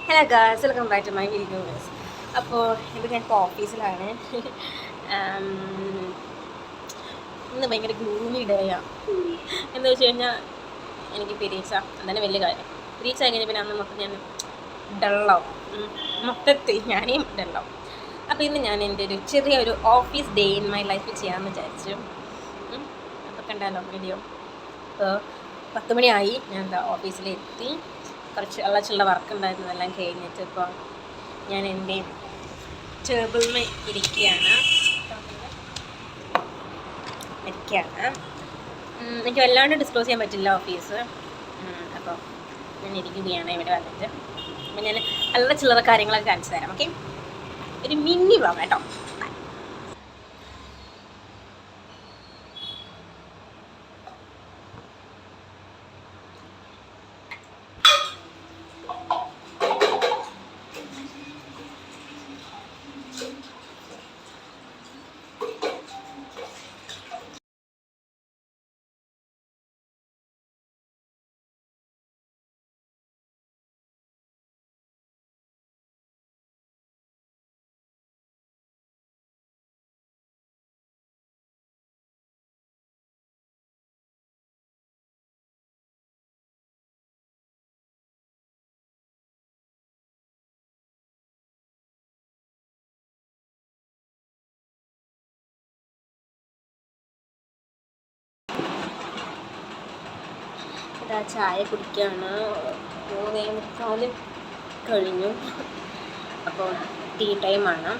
Hello girls, welcome back to my videos. അപ്പോൾ ഇത് ഞാനിപ്പോൾ ഓഫീസിലാണ്. ഇന്ന് ഭയങ്കര ഗ്ലൂമി ഡേയാണ്. എന്താ വെച്ച് കഴിഞ്ഞാൽ എനിക്ക് പീരീഡ്സാണ്. അതാണ് വലിയ കാര്യം. പീരീഡ്സ് ആയി കഴിഞ്ഞാൽ പിന്നെ അന്ന് മൊത്തം ഞാൻ ഡള്ളാവും. മൊത്തത്തിൽ ഞാനേയും ഡള്ളാവും. അപ്പോൾ ഇന്ന് ഞാൻ എൻ്റെ ഒരു ചെറിയൊരു office day in my life ചെയ്യാമെന്ന് വിചാരിച്ചു. അപ്പോൾ കണ്ടാലോ വീഡിയോ. അപ്പോൾ 10 മണിയായി. ഞാൻ എന്താ ഓഫീസിലെത്തി. കുറച്ച് ചില വർക്ക് ഉണ്ടായിരുന്നതെല്ലാം കഴിഞ്ഞിട്ട് ഇപ്പോൾ ഞാൻ എൻ്റെ ടേബിളിൽ ഇരിക്കുകയാണ്. എനിക്ക് വല്ലാണ്ട് ഡിസ്ക്ലോസ് ചെയ്യാൻ പറ്റില്ല ഓഫീസ്. അപ്പോൾ ഞാൻ ഇരിക്കുകയാണ് ഇവിടെ വന്നിട്ട്. അപ്പോൾ ഞാൻ നല്ല ചില്ലറ കാര്യങ്ങളൊക്കെ കാണിച്ചു തരാം. ഓക്കെ, ഒരു മിനി വ്ളോഗ് കേട്ടോ. ഇതാ ചായ കുടിക്കുകയാണ്. 3:45 കഴിഞ്ഞു. അപ്പോൾ ടീ ടൈമാണ്.